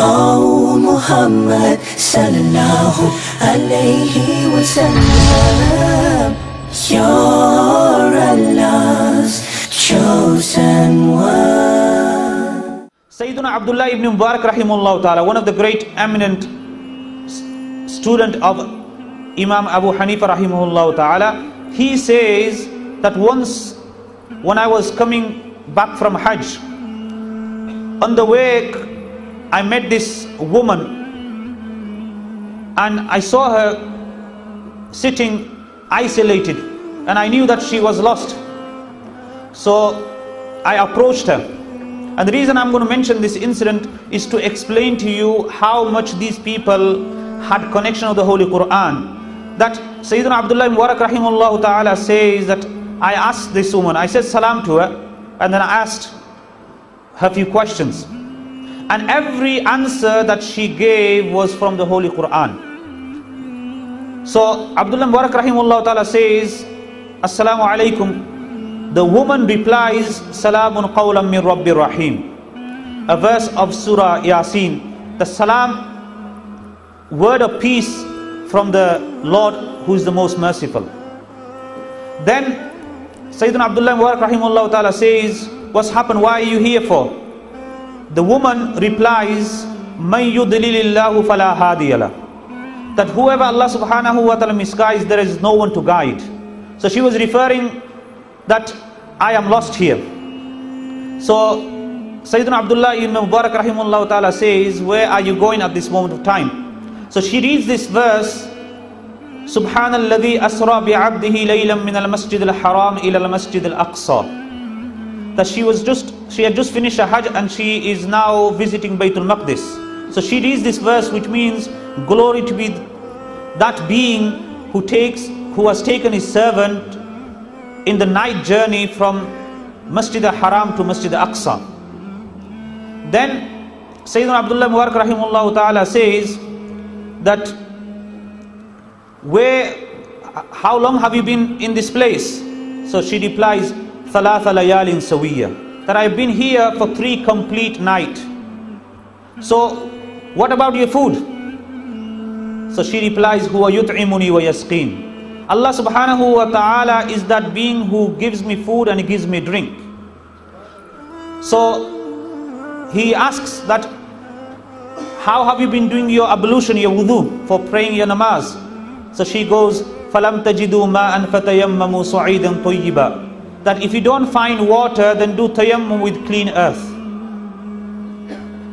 Oh Muhammad sallallahu alayhi wa sallam, you're Allah's chosen one. Sayyiduna Abdullah ibn Mubarak rahimahullah ta'ala, one of the great eminent student of Imam Abu Hanifa rahimahullah ta'ala, he says that once when I was coming back from Hajj, on the way I met this woman and I saw her sitting isolated and I knew that she was lost. So I approached her, and the reason I'm going to mention this incident is to explain to you how much these people had connection of the Holy Quran. That Sayyidina Abdullah Mubarak rahimahullah ta'ala says that I asked this woman, I said salam to her, and then I asked her a few questions, and every answer that she gave was from the Holy Quran. So Abdullah Mubarak rahimahullah ta'ala says, Assalamu alaikum. The woman replies, Salamun qawlan min Rabbir Rahim, a verse of Surah Yasin. The salam, word of peace from the Lord who is the most merciful. Then Sayyidina Abdullah Mubarak rahimahullah ta'ala says, what's happened? Why are you here for? The woman replies, Man yudlilillahu fala hadiyala, that whoever Allah subhanahu wa ta'ala misguides, there is no one to guide. So she was referring that I am lost here. So Sayyidina Abdullah ibn Mubarak rahimahullah ta'ala says, where are you going at this moment of time? So she reads this verse, Subhanalladhi asra bi'abdihi laylan min al-masjid al-haram ila al-masjid al-aqsa. That she had just finished a Hajj and she is now visiting Baytul Maqdis. So she reads this verse, which means glory to be that being who has taken his servant in the night journey from Masjid al-Haram to Masjid al-Aqsa. Then Sayyidina Abdullah Mubarak rahimahullah ta'ala says that how long have you been in this place? So she replies, Thalatha layalin sawiya, that I've been here for 3 complete nights. So what about your food? So she replies, Huwa yut'imuni wa yasqin. Allah subhanahu wa ta'ala is that being who gives me food and he gives me drink. So he asks that, how have you been doing your ablution, your wudu, for praying your namaz? So she goes, فَلَمْ تَجِدُوا مَاءً فَتَيَمَّمُوا صَعِيدًا طَيِّبًا, that if you don't find water, then do tayammum with clean earth.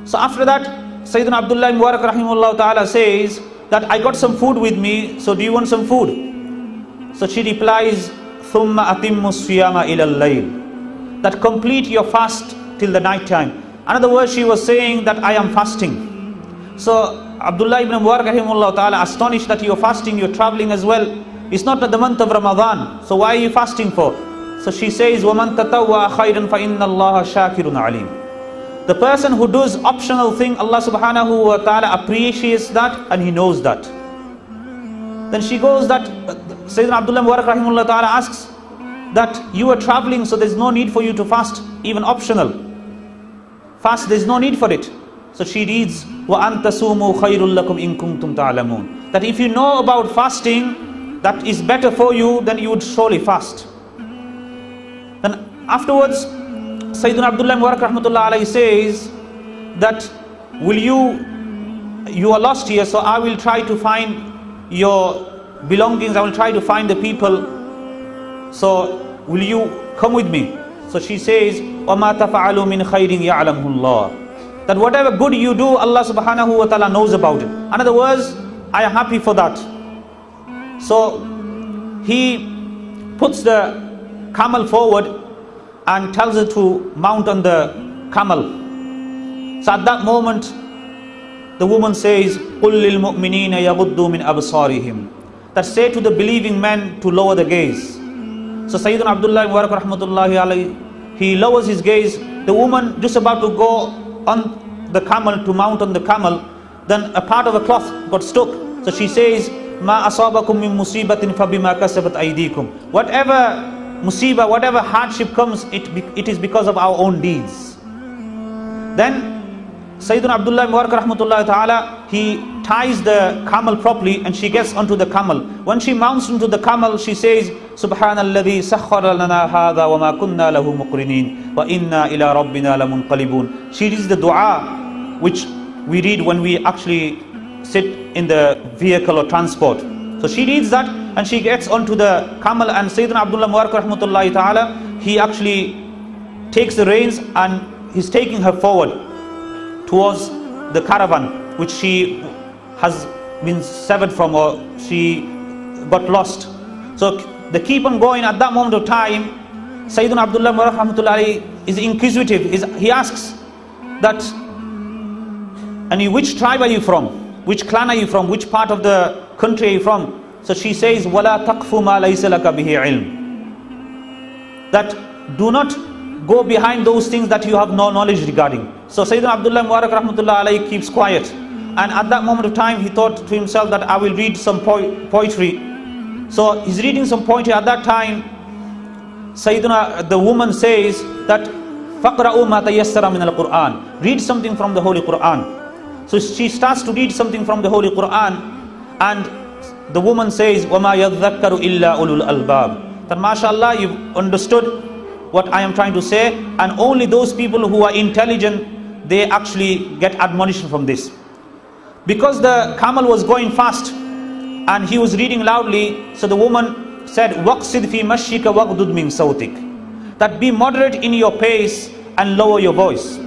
So after that, Sayyidina Abdullah Mubarak rahimahullah ta'ala says that I got some food with me, so do you want some food? So she replies, ثُمَّ أَتِمُّ الصِّيَامَ إِلَى اللَّيْلِ, that complete your fast till the night time. In other words, she was saying that I am fasting. So Abdullah ibn Mubarak rahimahullah ta'ala astonished that you're fasting, you're traveling as well. It's not the month of Ramadan, so why are you fasting for? So she says, وَمَنْ تَتَوَّعَ خَيْرًا فَإِنَّ اللَّهَ شَاكِرٌ عَلِيمٌ. The person who does optional thing, Allah subhanahu wa ta'ala appreciates that and he knows that. Then she goes that, Sayyidina Abdullah Mubarak rahimahullah ta'ala asks that you are traveling, so there's no need for you to fast, even optional. Fast, there's no need for it. So she reads, وَأَن تَصُومُوا خَيْرٌ لَكُمْ إِن كُنتُمْ تَعْلَمُونَ, that if you know about fasting, that is better for you, then you would surely fast. Then afterwards, Sayyidina Abdullah Mubarak rahmatullah alayhi says that, you are lost here, so I will try to find your belongings, I will try to find the people, so will you come with me? So she says, وَمَا تَفَعَلُوا مِنْ خَيْرٍ يَعْلَمْهُ اللَّهُ, that whatever good you do, Allah subhanahu wa ta'ala knows about it. In other words, I am happy for that. So he puts the camel forward and tells her to mount on the camel. So at that moment, the woman says, قُلْ لِلْمُؤْمِنِينَ يَغُضُّوا مِنْ أَبْصَارِهِمْ, that say to the believing men to lower the gaze. So Sayyidina Abdullah Mubarak rahmatullahi alayhi, he lowers his gaze. The woman just about to go on the camel, to mount on the camel, then a part of a cloth got stuck. So she says, مَا أَصَابَكُم مِّن مُّصِيبَةٍ فَبِمَا كَسَبَتْ أَيْدِيكُمْ, whatever musibah, whatever hardship comes, it is because of our own deeds. Then Sayyidina Abdullah Mubarak rahmatullahi ta'ala, he ties the camel properly and she gets onto the camel. When she mounts into the camel, she says, Subhanalladhi sakhkhara lana hadha wa ma kunna lahu muqrinin wa inna ila rabbina lamunqalibun. She reads the dua which we read when we actually sit in the vehicle or transport. So she reads that and she gets onto the camel, and Sayyidina Abdullah Mubarak rahmatullahi ta'ala, he actually takes the reins and he's taking her forward towards the caravan which she has been severed from, or she got lost. So they keep on going. At that moment of time, Sayyidina Abdullah Mubarak rahmatullahi is inquisitive. He asks that, and which tribe are you from? Which clan are you from? Which part of the country are you from? So she says, وَلَا تَقْفُ مَا لَيْسَ لَكَ بِهِ عِلْمٍ. That do not go behind those things that you have no knowledge regarding. So Sayyidina Abdullah Mubarak rahmatullah alayhi keeps quiet. And at that moment of time, he thought to himself that I will read some poetry. So he's reading some poetry. At that time, the woman says that فَقْرَأُوا مَا تَيَسَّرَ مِنَ الْقُرْآنِ. Read something from the Holy Quran. So she starts to read something from the Holy Quran, and the woman says, وَمَا يَذَّكَّرُ إِلَّا أُولُو الْأَلْبَابِ. That mashallah, you've understood what I am trying to say, and only those people who are intelligent, they actually get admonition from this. Because the camel was going fast and he was reading loudly, so the woman said, وَقْصِدْ فِي مَشِّكَ وَغْدُدْ مِنْ صَوْتِكَ. That be moderate in your pace and lower your voice.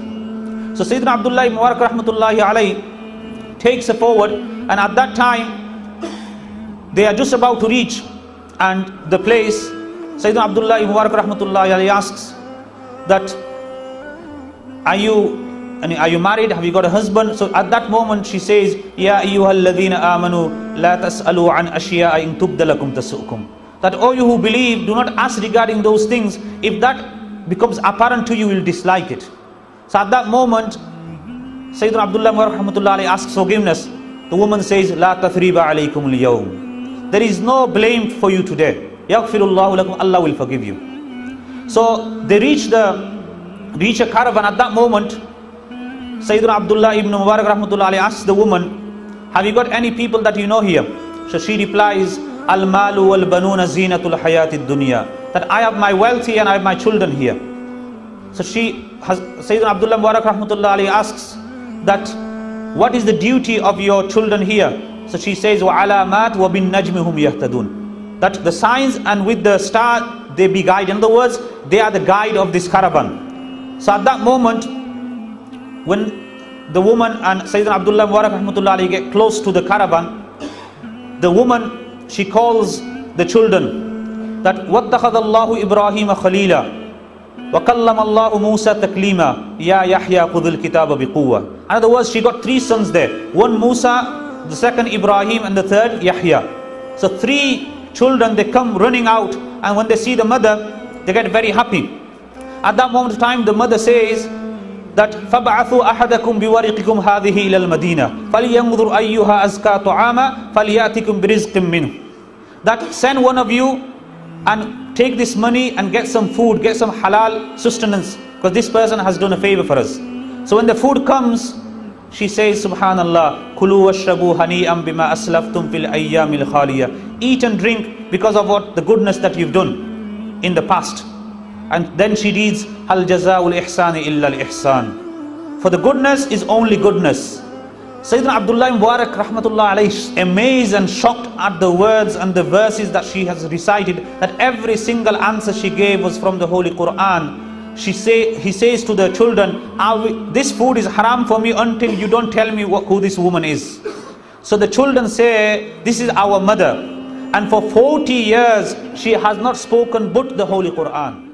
So Sayyidina Abdullah Mubarak rahmatullahi alayhi takes her forward, and at that time they are just about to reach and the place. Sayyidina Abdullah Mubarak rahmatullahi alayhi asks that, are you married? Have you got a husband? So at that moment she says, Ya ayyuhal ladhina amanu la tas'alu an ashiya'a in tubda lakum tasu'kum. That, oh, you who believe, do not ask regarding those things. If that becomes apparent to you, you will dislike it. So at that moment, Sayyidina Abdullah Mubarak rahmatullahi alayhi asks forgiveness. The woman says, La tathriba alaykum al-yawm. There is no blame for you today. Yaghfirullahu lakum, Allah will forgive you. So they reach a caravan. At that moment, Sayyidina Abdullah ibn Mubarak rahmatullahi alayhi asks the woman, have you got any people that you know here? So she replies, Al-malu wal-banuna zinatul hayatid dunya. That I have my wealth here and I have my children here. So Sayyidina Abdullah Mubarak rahmatullahi alayhi asks that, what is the duty of your children here? So she says, وَعَلَامَاتْ وَبِالنَّجْمِ هُمْ يَهْتَدُونَ. That the signs and with the star they be guide. In other words, they are the guide of this caravan. So at that moment, when the woman and Sayyidina Abdullah Mubarak rahmatullahi alayhi get close to the caravan, the woman, she calls the children that وَاتَّخَذَ اللَّهُ إِبْرَاهِيمَ خَلِيلًا وَكَلَّمَ اللَّهُ مُوسَى تَكْلِيمًا يَا يَحْيَا خُذِ الْكِتَابَ بِقُوَّةٍ. In other words, she got three sons there. One Musa, the second Ibrahim, and the third Yahya. So three children, they come running out, and when they see the mother, they get very happy. At that moment of time, the mother says that فَبَعَثُوا أَحَدَكُمْ بِوَرِقِكُمْ هَذِهِ إِلَى الْمَدِينَةِ فَلْيَنْظُرْ أَيُّهَا أَزْكَى طَعَامًا فَلْيَأْتِكُمْ بِرِزْقٍ مِّنْهُ. That send one of you and take this money and get some food, get some halal sustenance, because this person has done a favor for us. So when the food comes, she says, Subhanallah, Kulu washrabu hani'am bima aslaftum fil ayyamil khaliya. Eat and drink because of what the goodness that you've done in the past. And then she reads, Hal jazaa'ul ihsani illa al-ihsan. For the goodness is only goodness. Sayyidina Abdullah Mubarak rahmatullah alayhi, amazed and shocked at the words and the verses that she has recited, that every single answer she gave was from the Holy Quran. He says to the children, this food is haram for me until you don't tell me who this woman is. So the children say, this is our mother, and for 40 years she has not spoken but the Holy Quran.